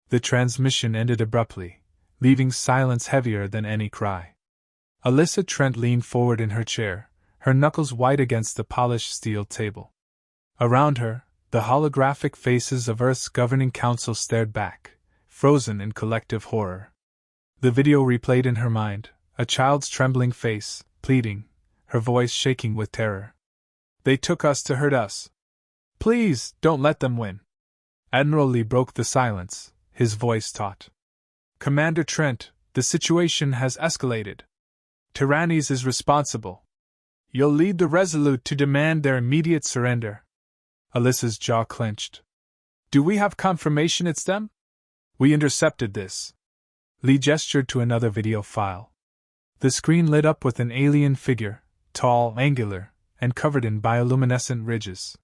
The transmission ended abruptly, leaving silence heavier than any cry. Alyssa Trent leaned forward in her chair, her knuckles white against the polished steel table. Around her, the holographic faces of Earth's governing council stared back, frozen in collective horror. The video replayed in her mind, a child's trembling face, pleading, her voice shaking with terror. "They took us to hurt us. Please, don't let them win." Admiral Lee broke the silence, his voice taut. "Commander Trent, the situation has escalated. Tyrannies is responsible. You'll lead the Resolute to demand their immediate surrender." Alyssa's jaw clenched. "Do we have confirmation it's them?" "We intercepted this." Lee gestured to another video file. The screen lit up with an alien figure, tall, angular, and covered in bioluminescent ridges.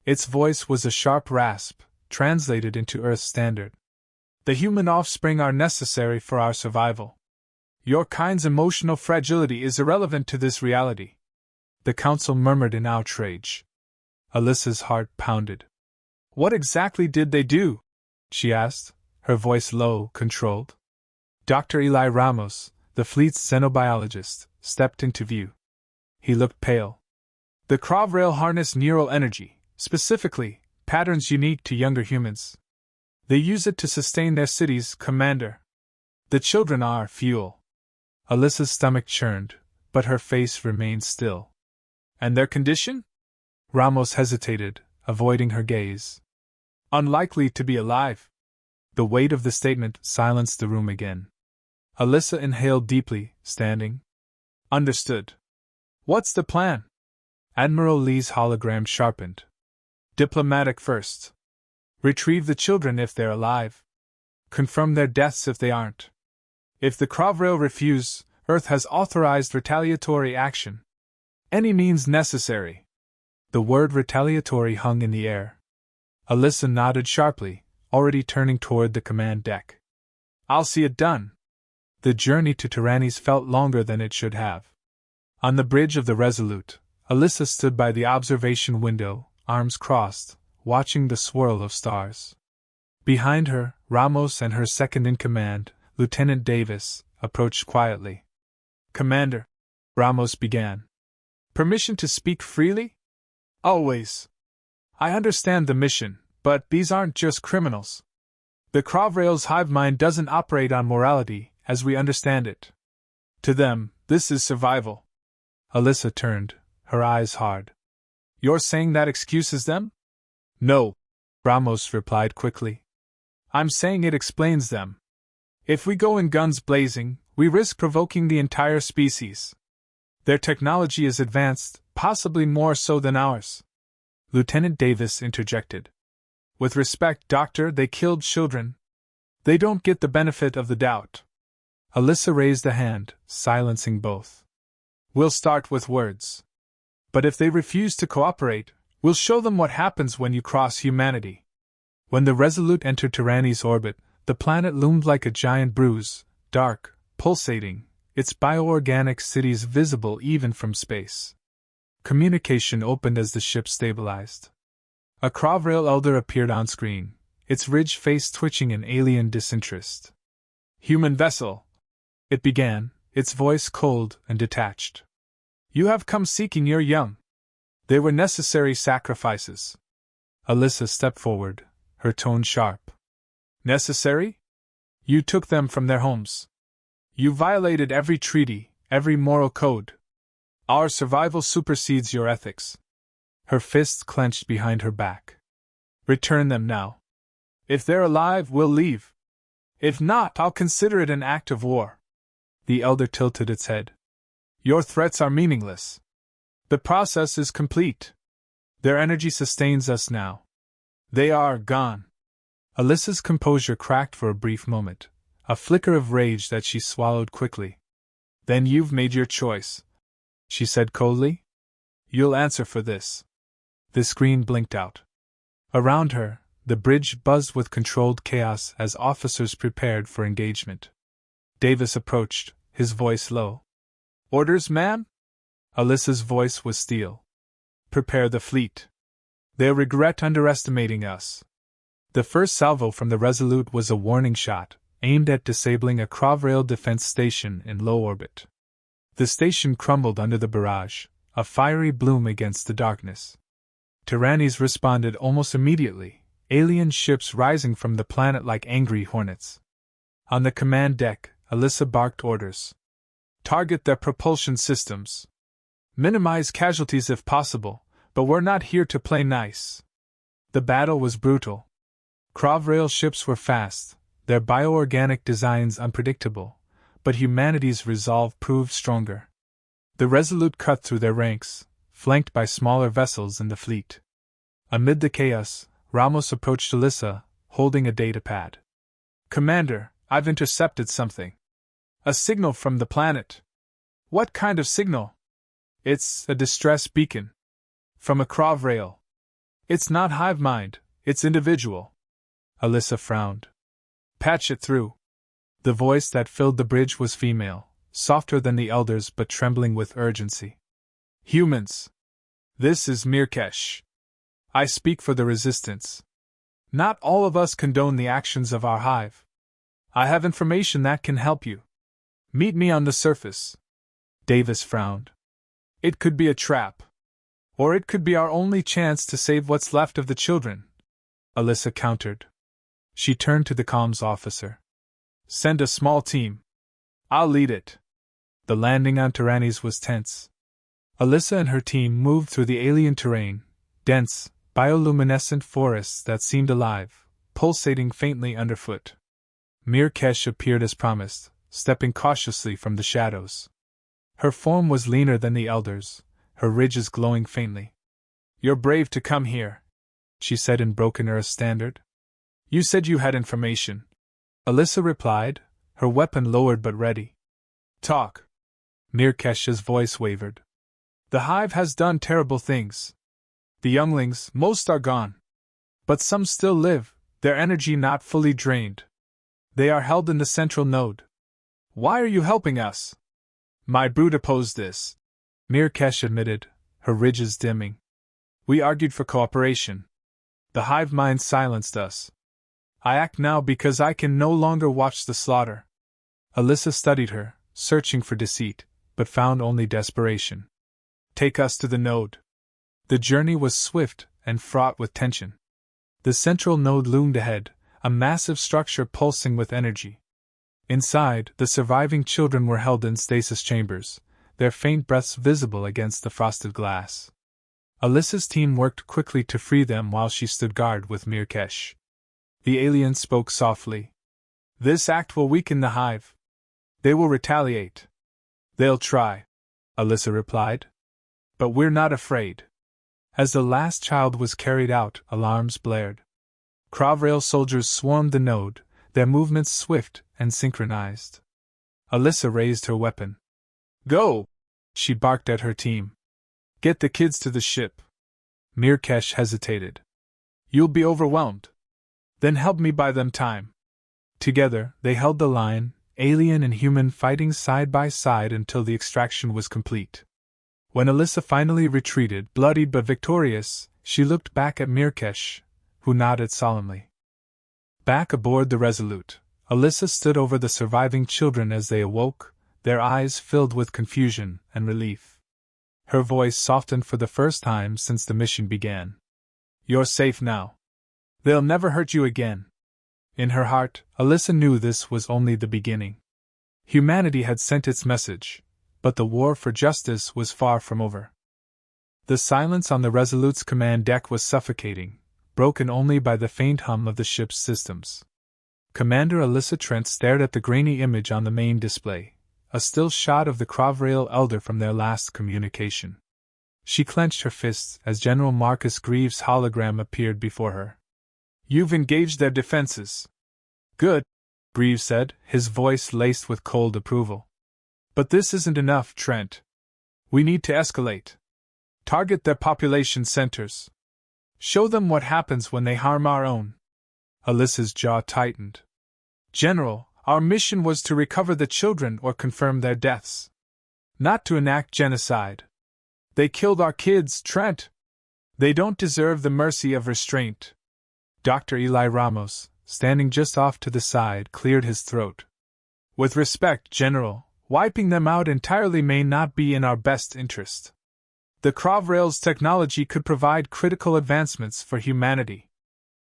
Its voice was a sharp rasp, translated into Earth standard. "The human offspring are necessary for our survival. Your kind's emotional fragility is irrelevant to this reality." The council murmured in outrage. Alyssa's heart pounded. "What exactly did they do?" she asked, her voice low, controlled. Dr. Eli Ramos, the fleet's xenobiologist, stepped into view. He looked pale. "The Crovrail harness neural energy, specifically, patterns unique to younger humans. They use it to sustain their cities, Commander. The children are fuel." Alyssa's stomach churned, but her face remained still. "And their condition?" Ramos hesitated, avoiding her gaze. "Unlikely to be alive." The weight of the statement silenced the room again. Alyssa inhaled deeply, standing. "Understood. What's the plan?" Admiral Lee's hologram sharpened. "Diplomatic first. Retrieve the children if they're alive. Confirm their deaths if they aren't. If the Crovrail refuse, Earth has authorized retaliatory action. Any means necessary." The word retaliatory hung in the air. Alyssa nodded sharply, already turning toward the command deck. "I'll see it done." The journey to Tyrannies felt longer than it should have. On the bridge of the Resolute, Alyssa stood by the observation window, arms crossed, watching the swirl of stars. Behind her, Ramos and her second-in-command, Lieutenant Davis, approached quietly. "Commander," Ramos began. "Permission to speak freely?" "Always. I understand the mission, but these aren't just criminals. The Crovrail's hive mind doesn't operate on morality, as we understand it. To them, this is survival." Alyssa turned, her eyes hard. "You're saying that excuses them?" "No," Ramos replied quickly. "I'm saying it explains them. If we go in guns blazing, we risk provoking the entire species. Their technology is advanced, possibly more so than ours." Lieutenant Davis interjected. "With respect, Doctor, they killed children. They don't get the benefit of the doubt." Alyssa raised a hand, silencing both. "We'll start with words. But if they refuse to cooperate, we'll show them what happens when you cross humanity." When the Resolute entered Tyrannies' orbit, the planet loomed like a giant bruise, dark, pulsating, its bioorganic cities visible even from space. Communication opened as the ship stabilized. A Crovrail elder appeared on screen, its ridged face twitching in alien disinterest. "Human vessel," it began, its voice cold and detached. "You have come seeking your young. They were necessary sacrifices." Alyssa stepped forward, her tone sharp. "Necessary? You took them from their homes. You violated every treaty, every moral code. Our survival supersedes your ethics." Her fists clenched behind her back. "Return them now. If they're alive, we'll leave. If not, I'll consider it an act of war." The elder tilted its head. "Your threats are meaningless. The process is complete. Their energy sustains us now. They are gone." Alyssa's composure cracked for a brief moment, a flicker of rage that she swallowed quickly. "Then you've made your choice," she said coldly. "You'll answer for this." The screen blinked out. Around her, the bridge buzzed with controlled chaos as officers prepared for engagement. Davis approached, his voice low. "Orders, ma'am?" Alyssa's voice was steel. "Prepare the fleet. They'll regret underestimating us." The first salvo from the Resolute was a warning shot, aimed at disabling a Crovrail defense station in low orbit. The station crumbled under the barrage, a fiery bloom against the darkness. Tyrannies responded almost immediately, alien ships rising from the planet like angry hornets. On the command deck, Alyssa barked orders. Target their propulsion systems. Minimize casualties if possible, but we're not here to play nice. The battle was brutal. Crovrail ships were fast, their bioorganic designs unpredictable, but humanity's resolve proved stronger. The Resolute cut through their ranks, flanked by smaller vessels in the fleet. Amid the chaos, Ramos approached Alyssa, holding a datapad. Commander, I've intercepted something. A signal from the planet. What kind of signal? It's a distress beacon. From a Crovrail. It's not hive mind, it's individual. Alyssa frowned. Patch it through. The voice that filled the bridge was female, softer than the elders but trembling with urgency. Humans. This is Mirkesh. I speak for the Resistance. Not all of us condone the actions of our hive. I have information that can help you. Meet me on the surface. Davis frowned. It could be a trap. Or it could be our only chance to save what's left of the children. Alyssa countered. She turned to the comms officer. Send a small team. I'll lead it. The landing on Tyrannies was tense. Alyssa and her team moved through the alien terrain, dense, bioluminescent forests that seemed alive, pulsating faintly underfoot. Mirkesh appeared as promised, stepping cautiously from the shadows. Her form was leaner than the elders, her ridges glowing faintly. You're brave to come here, she said in broken Ura standard. You said you had information. Alyssa replied, her weapon lowered but ready. Talk. Mirkesh's voice wavered. The hive has done terrible things. The younglings, most are gone. But some still live, their energy not fully drained. They are held in the central node. Why are you helping us? My brood opposed this, Mirkesh admitted, her ridges dimming. We argued for cooperation. The hive mind silenced us. I act now because I can no longer watch the slaughter. Alyssa studied her, searching for deceit, but found only desperation. Take us to the node. The journey was swift and fraught with tension. The central node loomed ahead, a massive structure pulsing with energy. Inside, the surviving children were held in stasis chambers, their faint breaths visible against the frosted glass. Alyssa's team worked quickly to free them while she stood guard with Mirkesh. The alien spoke softly. This act will weaken the hive. They will retaliate. They'll try, Alyssa replied. But we're not afraid. As the last child was carried out, alarms blared. Crovrail soldiers swarmed the node, their movements swift and synchronized. Alyssa raised her weapon. Go! She barked at her team. Get the kids to the ship. Mirkesh hesitated. You'll be overwhelmed. Then help me buy them time. Together, they held the line, alien and human fighting side by side until the extraction was complete. When Alyssa finally retreated, bloodied but victorious, she looked back at Mirkesh, who nodded solemnly. Back aboard the Resolute, Alyssa stood over the surviving children as they awoke, their eyes filled with confusion and relief. Her voice softened for the first time since the mission began. You're safe now. They'll never hurt you again. In her heart, Alyssa knew this was only the beginning. Humanity had sent its message, but the war for justice was far from over. The silence on the Resolute's command deck was suffocating, broken only by the faint hum of the ship's systems. Commander Alyssa Trent stared at the grainy image on the main display, a still shot of the Crovrail elder from their last communication. She clenched her fists as General Marcus Greaves' hologram appeared before her. You've engaged their defenses. Good, Greaves said, his voice laced with cold approval. But this isn't enough, Trent. We need to escalate. Target their population centers. Show them what happens when they harm our own. Alyssa's jaw tightened. General, our mission was to recover the children or confirm their deaths. Not to enact genocide. They killed our kids, Trent. They don't deserve the mercy of restraint. Dr. Eli Ramos, standing just off to the side, cleared his throat. With respect, General, wiping them out entirely may not be in our best interest. The Crovrail's technology could provide critical advancements for humanity.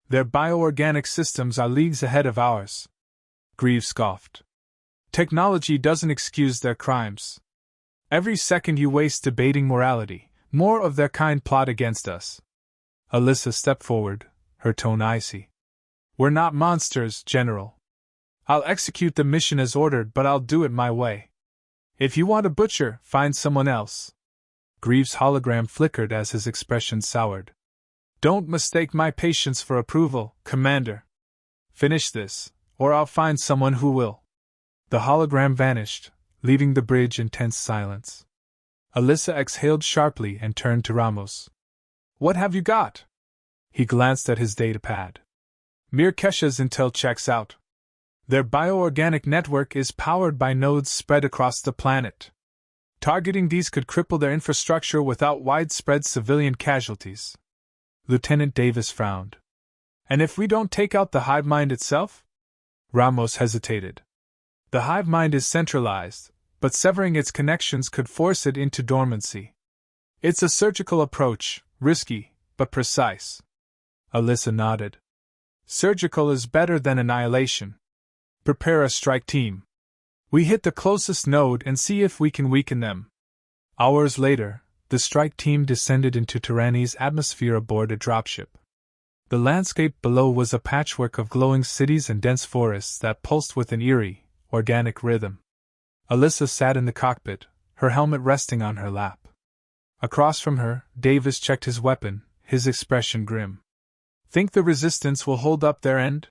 Their bioorganic systems are leagues ahead of ours. Greaves scoffed. Technology doesn't excuse their crimes. Every second you waste debating morality, more of their kind plot against us. Alyssa stepped forward, her tone icy. We're not monsters, General. I'll execute the mission as ordered, but I'll do it my way. If you want a butcher, find someone else. Greaves' hologram flickered as his expression soured. Don't mistake my patience for approval, Commander. Finish this, or I'll find someone who will. The hologram vanished, leaving the bridge in tense silence. Alyssa exhaled sharply and turned to Ramos. What have you got? He glanced at his datapad. Mirkesha's intel checks out. Their bioorganic network is powered by nodes spread across the planet. Targeting these could cripple their infrastructure without widespread civilian casualties. Lieutenant Davis frowned. And if we don't take out the hive mind itself? Ramos hesitated. The hive mind is centralized, but severing its connections could force it into dormancy. It's a surgical approach, risky, but precise. Alyssa nodded. Surgical is better than annihilation. Prepare a strike team. We hit the closest node and see if we can weaken them. Hours later, the strike team descended into Tyranny's atmosphere aboard a dropship. The landscape below was a patchwork of glowing cities and dense forests that pulsed with an eerie, organic rhythm. Alyssa sat in the cockpit, her helmet resting on her lap. Across from her, Davis checked his weapon, his expression grim. Think the resistance will hold up their end?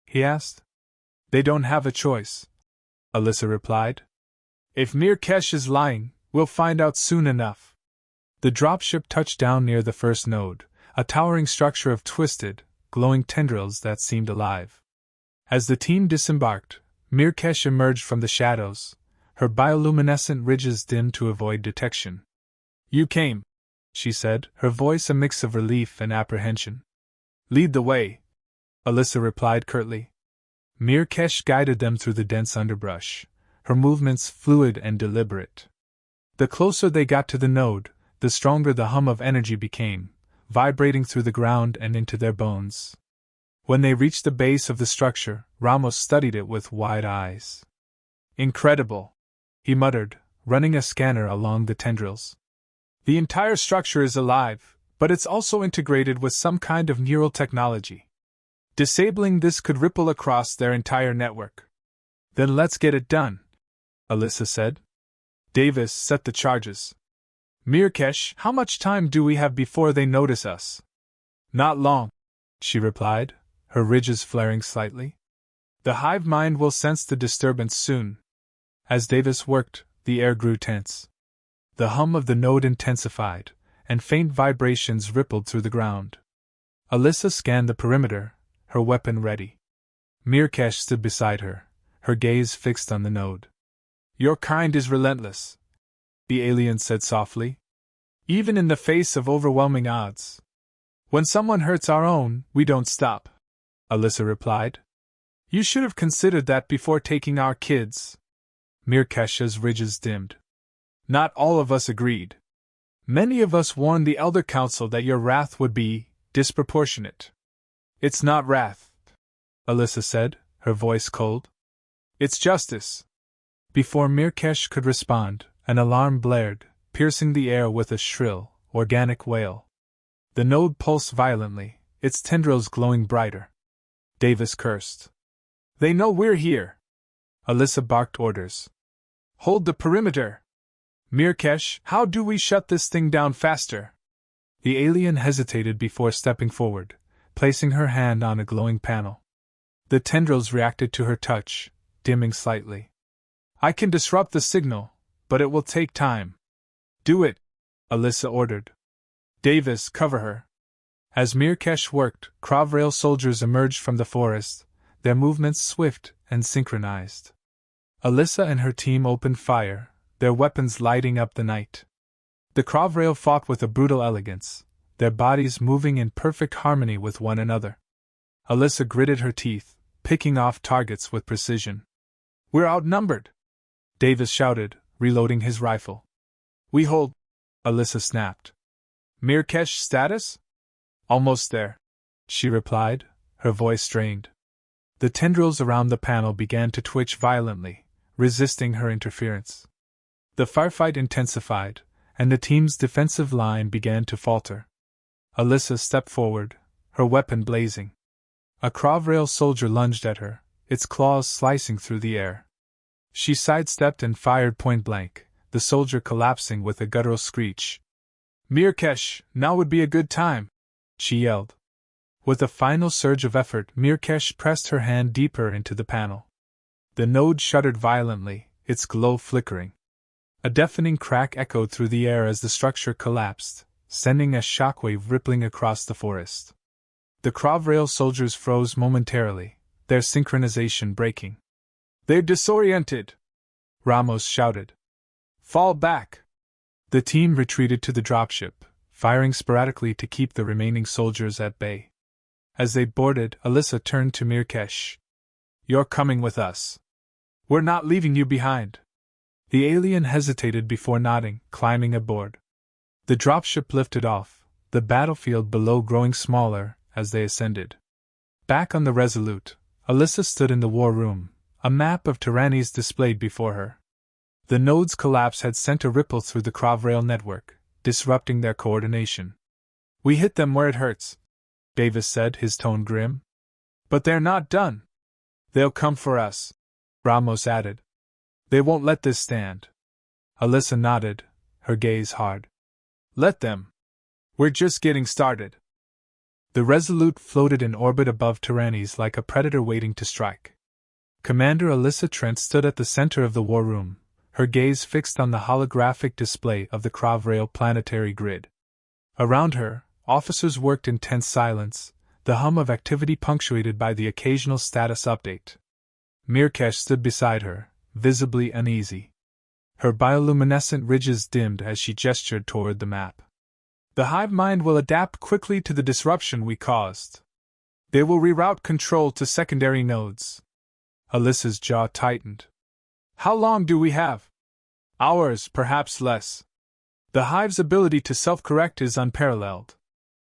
He asked. They don't have a choice, Alyssa replied. If Mirkesh is lying, we'll find out soon enough. The dropship touched down near the first node, a towering structure of twisted, glowing tendrils that seemed alive. As the team disembarked, Mirkesh emerged from the shadows, her bioluminescent ridges dimmed to avoid detection. You came, she said, her voice a mix of relief and apprehension. Lead the way, Alyssa replied curtly. Mirkesh guided them through the dense underbrush, her movements fluid and deliberate. The closer they got to the node, the stronger the hum of energy became, vibrating through the ground and into their bones. When they reached the base of the structure, Ramos studied it with wide eyes. Incredible, he muttered, running a scanner along the tendrils. The entire structure is alive, but it's also integrated with some kind of neural technology. Disabling this could ripple across their entire network. Then let's get it done, Alyssa said. Davis set the charges. Mirkesh, how much time do we have before they notice us? Not long, she replied, her ridges flaring slightly. The hive mind will sense the disturbance soon. As Davis worked, the air grew tense. The hum of the node intensified, and faint vibrations rippled through the ground. Alyssa scanned the perimeter, her weapon ready. Mirkesh stood beside her, her gaze fixed on the node. Your kind is relentless, the alien said softly. Even in the face of overwhelming odds. When someone hurts our own, we don't stop, Alyssa replied. You should have considered that before taking our kids. Mirkesh's ridges dimmed. Not all of us agreed. Many of us warned the Elder Council that your wrath would be disproportionate. It's not wrath, Alyssa said, her voice cold. It's justice. Before Mirkesh could respond, an alarm blared, piercing the air with a shrill, organic wail. The node pulsed violently, its tendrils glowing brighter. Davis cursed. They know we're here. Alyssa barked orders. Hold the perimeter. Mirkesh, how do we shut this thing down faster? The alien hesitated before stepping forward, placing her hand on a glowing panel. The tendrils reacted to her touch, dimming slightly. I can disrupt the signal, but it will take time. Do it, Alyssa ordered. Davis, cover her. As Mirkesh worked, Crovrail soldiers emerged from the forest, their movements swift and synchronized. Alyssa and her team opened fire, their weapons lighting up the night. The Crovrail fought with a brutal elegance, their bodies moving in perfect harmony with one another. Alyssa gritted her teeth, picking off targets with precision. "We're outnumbered!" Davis shouted, reloading his rifle. "We hold," Alyssa snapped. "Mirkesh status?" "Almost there," she replied, her voice strained. The tendrils around the panel began to twitch violently, resisting her interference. The firefight intensified, and the team's defensive line began to falter. Alyssa stepped forward, her weapon blazing. A Krovrail soldier lunged at her, its claws slicing through the air. She sidestepped and fired point-blank, the soldier collapsing with a guttural screech. "Mirkesh, now would be a good time!" she yelled. With a final surge of effort, Mirkesh pressed her hand deeper into the panel. The node shuddered violently, its glow flickering. A deafening crack echoed through the air as the structure collapsed, sending a shockwave rippling across the forest. The Krovrail soldiers froze momentarily, their synchronization breaking. "They're disoriented!" Ramos shouted. "Fall back!" The team retreated to the dropship, firing sporadically to keep the remaining soldiers at bay. As they boarded, Alyssa turned to Mirkesh. "You're coming with us. We're not leaving you behind." The alien hesitated before nodding, climbing aboard. The dropship lifted off, the battlefield below growing smaller as they ascended. Back on the Resolute, Alyssa stood in the war room, a map of Tyrannies displayed before her. The node's collapse had sent a ripple through the Krovrail network, disrupting their coordination. "We hit them where it hurts," Davis said, his tone grim. "But they're not done. They'll come for us," Ramos added. "They won't let this stand." Alyssa nodded, her gaze hard. "Let them. We're just getting started." The Resolute floated in orbit above Tyrannies like a predator waiting to strike. Commander Alyssa Trent stood at the center of the war room, her gaze fixed on the holographic display of the Krovrail planetary grid. Around her, officers worked in tense silence, the hum of activity punctuated by the occasional status update. Mirkesh stood beside her, visibly uneasy. Her bioluminescent ridges dimmed as she gestured toward the map. "The hive mind will adapt quickly to the disruption we caused. They will reroute control to secondary nodes." Alyssa's jaw tightened. "How long do we have?" "Hours, perhaps less. The hive's ability to self-correct is unparalleled.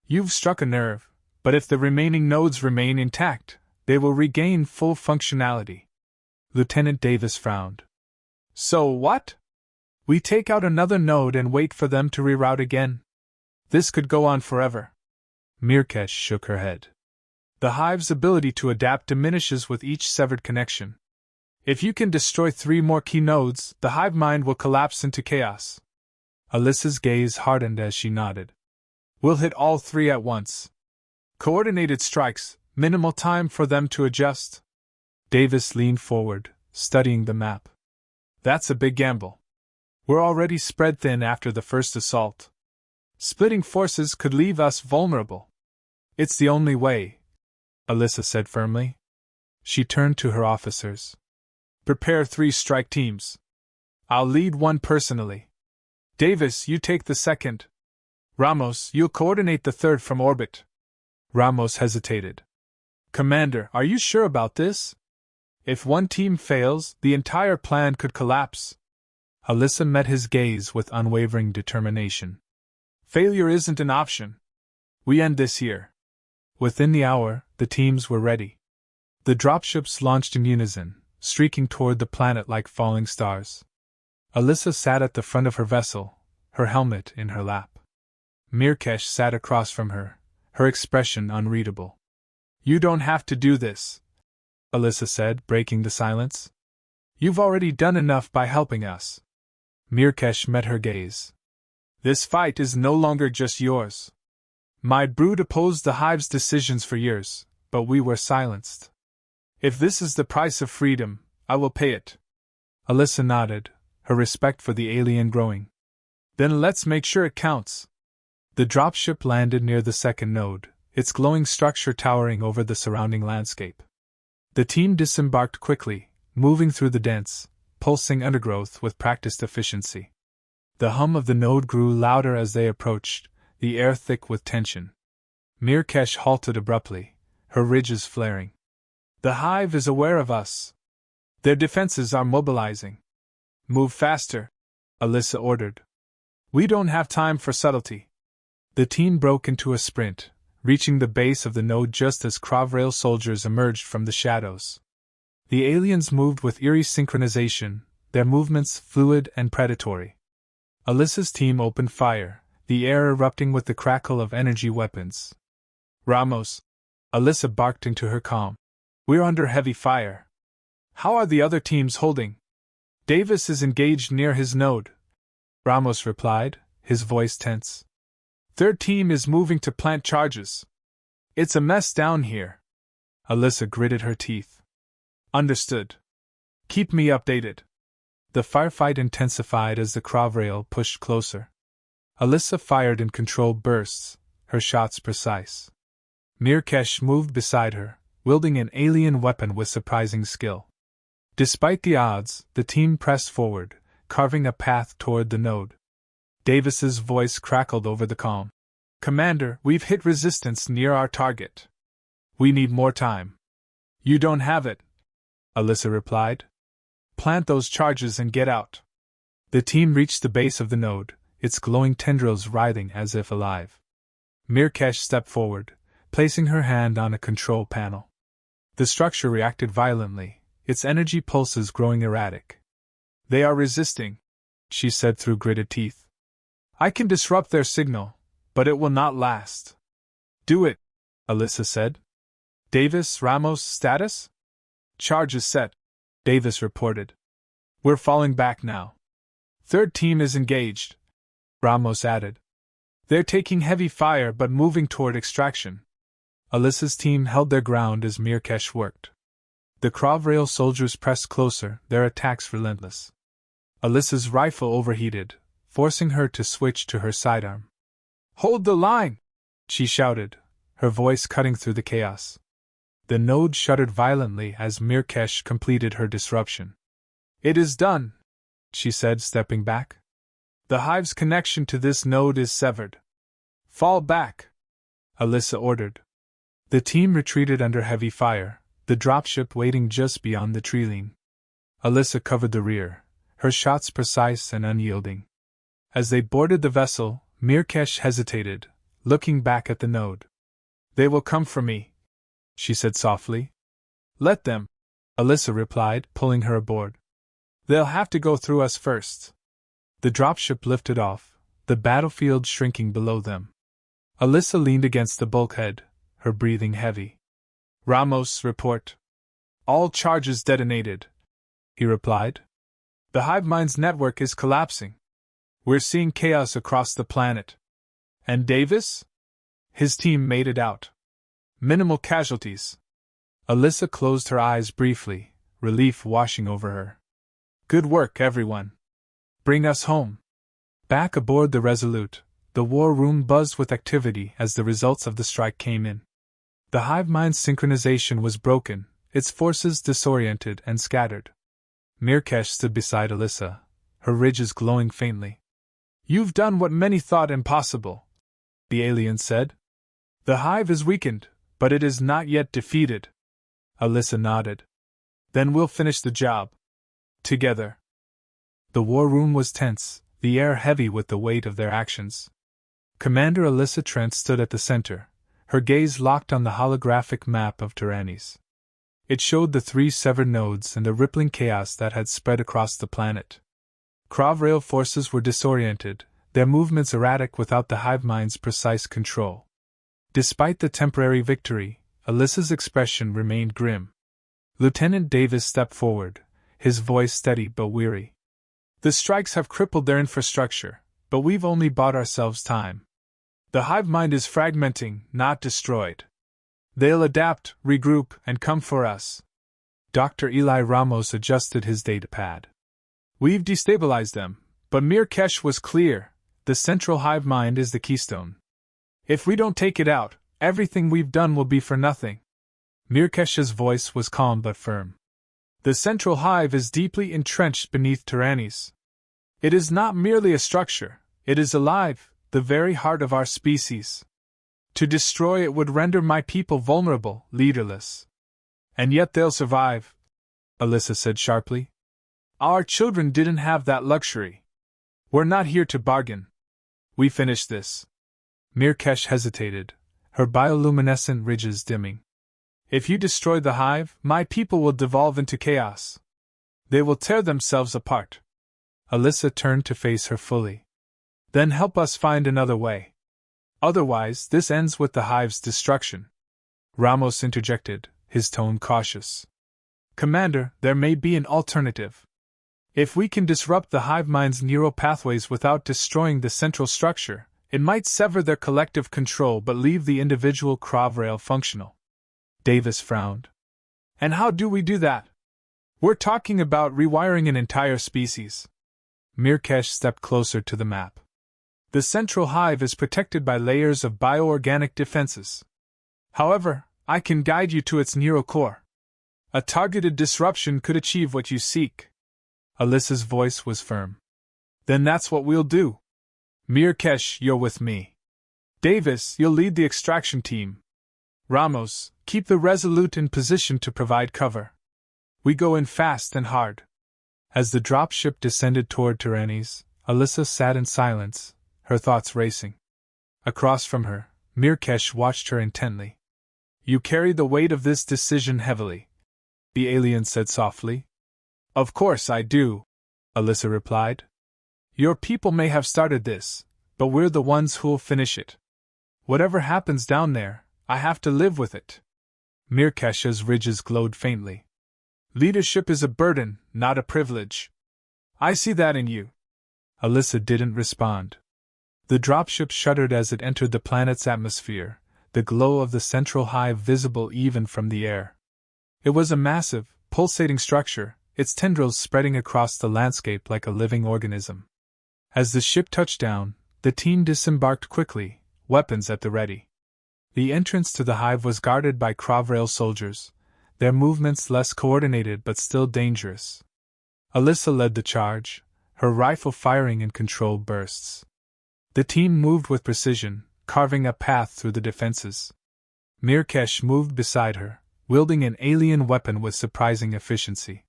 You've struck a nerve, but if the remaining nodes remain intact, they will regain full functionality." Lieutenant Davis frowned. "So what? We take out another node and wait for them to reroute again? This could go on forever." Mirkesh shook her head. "The hive's ability to adapt diminishes with each severed connection. If you can destroy 3 more key nodes, the hive mind will collapse into chaos." Alyssa's gaze hardened as she nodded. "We'll hit all 3 at once. Coordinated strikes, minimal time for them to adjust." Davis leaned forward, studying the map. "That's a big gamble. We're already spread thin after the first assault. Splitting forces could leave us vulnerable." "It's the only way," Alyssa said firmly. She turned to her officers. "Prepare 3 strike teams. I'll lead one personally. Davis, you take the second. Ramos, you'll coordinate the third from orbit." Ramos hesitated. "Commander, are you sure about this? If one team fails, the entire plan could collapse." Alyssa met his gaze with unwavering determination. "Failure isn't an option. We end this here." Within the hour, the teams were ready. The dropships launched in unison, streaking toward the planet like falling stars. Alyssa sat at the front of her vessel, her helmet in her lap. Mirkesh sat across from her, her expression unreadable. "You don't have to do this," Alyssa said, breaking the silence. "You've already done enough by helping us." Mirkesh met her gaze. "This fight is no longer just yours. My brood opposed the hive's decisions for years, but we were silenced. If this is the price of freedom, I will pay it." Alyssa nodded, her respect for the alien growing. "Then let's make sure it counts." The dropship landed near the second node, its glowing structure towering over the surrounding landscape. The team disembarked quickly, moving through the dense, pulsing undergrowth with practiced efficiency. The hum of the node grew louder as they approached, the air thick with tension. Mirkesh halted abruptly, her ridges flaring. The hive is aware of us. Their defenses are mobilizing. Move faster, Alyssa ordered. We don't have time for subtlety. The team broke into a sprint, reaching the base of the node just as Crovrail soldiers emerged from the shadows. The aliens moved with eerie synchronization, their movements fluid and predatory. Alyssa's team opened fire, the air erupting with the crackle of energy weapons. Ramos, Alyssa barked into her comm. We're under heavy fire. How are the other teams holding? Davis is engaged near his node, Ramos replied, his voice tense. Third team is moving to plant charges. It's a mess down here. Alyssa gritted her teeth. Understood. Keep me updated. The firefight intensified as the Crovrail pushed closer. Alyssa fired in controlled bursts, her shots precise. Mirkesh moved beside her, wielding an alien weapon with surprising skill. Despite the odds, the team pressed forward, carving a path toward the node. Davis's voice crackled over the comm. Commander, we've hit resistance near our target. We need more time. You don't have it, Alyssa replied. Plant those charges and get out. The team reached the base of the node, its glowing tendrils writhing as if alive. Mirkesh stepped forward, placing her hand on a control panel. The structure reacted violently, its energy pulses growing erratic. They are resisting, she said through gritted teeth. I can disrupt their signal, but it will not last. Do it, Alyssa said. Davis, Ramos, status? Charge is set, Davis reported. We're falling back now. Third team is engaged, Ramos added. They're taking heavy fire but moving toward extraction. Alyssa's team held their ground as Mirkesh worked. The Crovrail soldiers pressed closer, their attacks relentless. Alyssa's rifle overheated, forcing her to switch to her sidearm. Hold the line! She shouted, her voice cutting through the chaos. The node shuddered violently as Mirkesh completed her disruption. It is done, she said, stepping back. The hive's connection to this node is severed. Fall back, Alyssa ordered. The team retreated under heavy fire, the dropship waiting just beyond the treeline. Alyssa covered the rear, her shots precise and unyielding. As they boarded the vessel, Mirkesh hesitated, looking back at the node. They will come for me, she said softly. Let them, Alyssa replied, pulling her aboard. They'll have to go through us first. The dropship lifted off, the battlefield shrinking below them. Alyssa leaned against the bulkhead, her breathing heavy. Ramos, report. All charges detonated, he replied. The hive mind's network is collapsing. We're seeing chaos across the planet. And Davis? His team made it out. Minimal casualties. Alyssa closed her eyes briefly, relief washing over her. Good work, everyone. Bring us home. Back aboard the Resolute, the war room buzzed with activity as the results of the strike came in. The hive mind's synchronization was broken, its forces disoriented and scattered. Mirkesh stood beside Alyssa, her ridges glowing faintly. You've done what many thought impossible, the alien said. The hive is weakened, but it is not yet defeated. Alyssa nodded. Then we'll finish the job. Together. The war room was tense, the air heavy with the weight of their actions. Commander Alyssa Trent stood at the center, her gaze locked on the holographic map of Tyrannis. It showed the 3 severed nodes and the rippling chaos that had spread across the planet. Crovrail forces were disoriented, their movements erratic without the hive mind's precise control. Despite the temporary victory, Alyssa's expression remained grim. Lieutenant Davis stepped forward, his voice steady but weary. The strikes have crippled their infrastructure, but we've only bought ourselves time. The hive mind is fragmenting, not destroyed. They'll adapt, regroup, and come for us. Dr. Eli Ramos adjusted his datapad. We've destabilized them, but Mirkesh was clear, the central hive mind is the keystone. If we don't take it out, everything we've done will be for nothing. Mirkesh's voice was calm but firm. The central hive is deeply entrenched beneath Tyrannis. It is not merely a structure, it is alive, the very heart of our species. To destroy it would render my people vulnerable, leaderless. And yet they'll survive, Alyssa said sharply. Our children didn't have that luxury. We're not here to bargain. We finish this. Mirkesh hesitated, her bioluminescent ridges dimming. If you destroy the hive, my people will devolve into chaos. They will tear themselves apart. Alyssa turned to face her fully. Then help us find another way. Otherwise, this ends with the hive's destruction. Ramos interjected, his tone cautious. Commander, there may be an alternative. If we can disrupt the hive mind's neural pathways without destroying the central structure, it might sever their collective control but leave the individual Kravrail functional. Davis frowned. And how do we do that? We're talking about rewiring an entire species. Mirkesh stepped closer to the map. The central hive is protected by layers of bioorganic defenses. However, I can guide you to its neural core. A targeted disruption could achieve what you seek. Alyssa's voice was firm. Then that's what we'll do. Mirkesh, you're with me. Davis, you'll lead the extraction team. Ramos, keep the Resolute in position to provide cover. We go in fast and hard. As the dropship descended toward Tyrannis, Alyssa sat in silence, her thoughts racing. Across from her, Mirkesh watched her intently. You carry the weight of this decision heavily, the alien said softly. Of course I do, Alyssa replied. Your people may have started this, but we're the ones who'll finish it. Whatever happens down there, I have to live with it. Mirkesh's ridges glowed faintly. Leadership is a burden, not a privilege. I see that in you. Alyssa didn't respond. The dropship shuddered as it entered the planet's atmosphere, the glow of the central hive visible even from the air. It was a massive, pulsating structure, its tendrils spreading across the landscape like a living organism. As the ship touched down, the team disembarked quickly, weapons at the ready. The entrance to the hive was guarded by Kravrail soldiers, their movements less coordinated but still dangerous. Alyssa led the charge, her rifle firing in controlled bursts. The team moved with precision, carving a path through the defenses. Mirkesh moved beside her, wielding an alien weapon with surprising efficiency.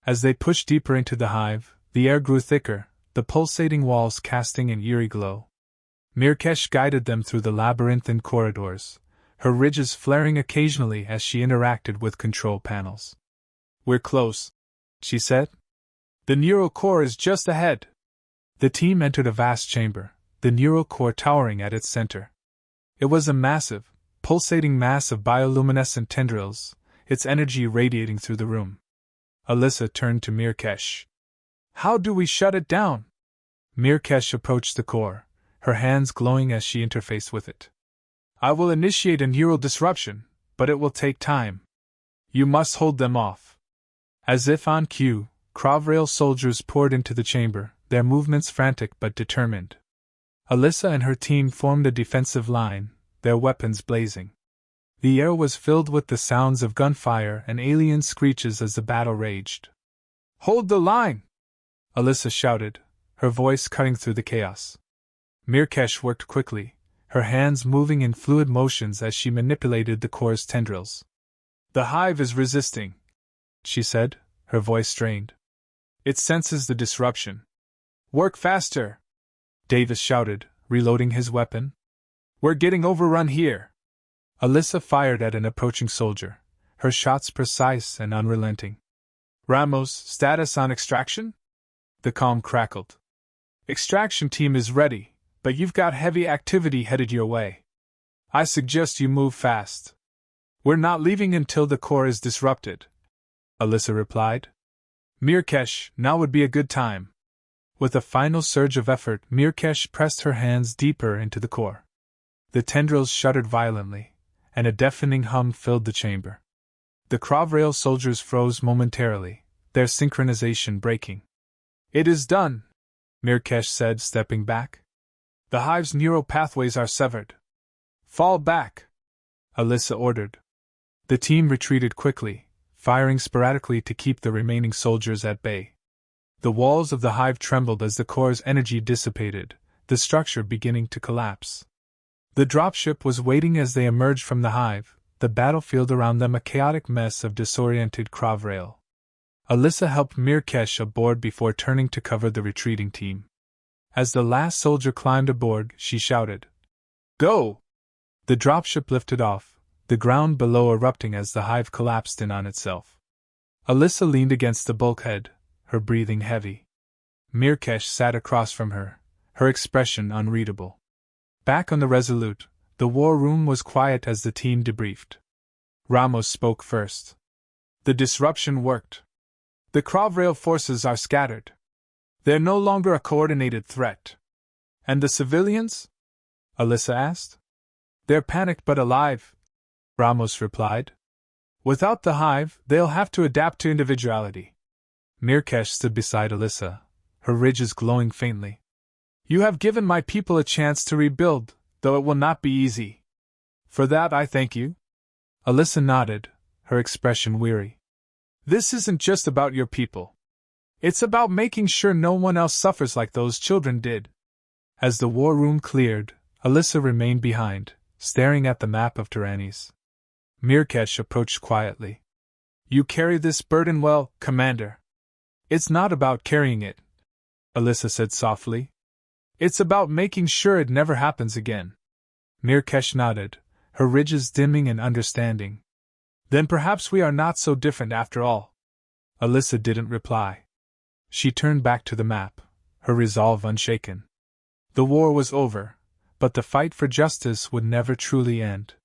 As they pushed deeper into the hive, the air grew thicker, the pulsating walls casting an eerie glow. Mirkesh guided them through the labyrinthine corridors, her ridges flaring occasionally as she interacted with control panels. We're close, she said. The neural core is just ahead. The team entered a vast chamber, the neural core towering at its center. It was a massive, pulsating mass of bioluminescent tendrils, its energy radiating through the room. Alyssa turned to Mirkesh. How do we shut it down? Mirkesh approached the core, her hands glowing as she interfaced with it. I will initiate a neural disruption, but it will take time. You must hold them off. As if on cue, Kravrail soldiers poured into the chamber, their movements frantic but determined. Alyssa and her team formed a defensive line, their weapons blazing. The air was filled with the sounds of gunfire and alien screeches as the battle raged. Hold the line! Alyssa shouted, her voice cutting through the chaos. Mirkesh worked quickly, her hands moving in fluid motions as she manipulated the core's tendrils. The hive is resisting, she said, her voice strained. It senses the disruption. Work faster! Davis shouted, reloading his weapon. We're getting overrun here. Alyssa fired at an approaching soldier, her shots precise and unrelenting. Ramos, status on extraction? The comm crackled. Extraction team is ready, but you've got heavy activity headed your way. I suggest you move fast. We're not leaving until the core is disrupted, Alyssa replied. Mirkesh, now would be a good time. With a final surge of effort, Mirkesh pressed her hands deeper into the core. The tendrils shuddered violently, and a deafening hum filled the chamber. The Kravrail soldiers froze momentarily, their synchronization breaking. It is done, Mirkesh said, stepping back. The hive's neural pathways are severed. Fall back, Alyssa ordered. The team retreated quickly, firing sporadically to keep the remaining soldiers at bay. The walls of the hive trembled as the core's energy dissipated, the structure beginning to collapse. The dropship was waiting as they emerged from the hive, the battlefield around them a chaotic mess of disoriented Kravrail. Alyssa helped Mirkesh aboard before turning to cover the retreating team. As the last soldier climbed aboard, she shouted, "Go!" The dropship lifted off, the ground below erupting as the hive collapsed in on itself. Alyssa leaned against the bulkhead, her breathing heavy. Mirkesh sat across from her, her expression unreadable. Back on the Resolute, the war room was quiet as the team debriefed. Ramos spoke first. "The disruption worked. The Kravrail forces are scattered. They're no longer a coordinated threat." "And the civilians?" Alyssa asked. "They're panicked but alive," Ramos replied. "Without the hive, they'll have to adapt to individuality." Mirkesh stood beside Alyssa, her ridges glowing faintly. "You have given my people a chance to rebuild, though it will not be easy. For that I thank you." Alyssa nodded, her expression weary. "This isn't just about your people. It's about making sure no one else suffers like those children did." As the war room cleared, Alyssa remained behind, staring at the map of Tyrannies. Mirkesh approached quietly. "You carry this burden well, Commander." "It's not about carrying it," Alyssa said softly. "It's about making sure it never happens again." Mirkesh nodded, her ridges dimming in understanding. "Then perhaps we are not so different after all." Alyssa didn't reply. She turned back to the map, her resolve unshaken. The war was over, but the fight for justice would never truly end.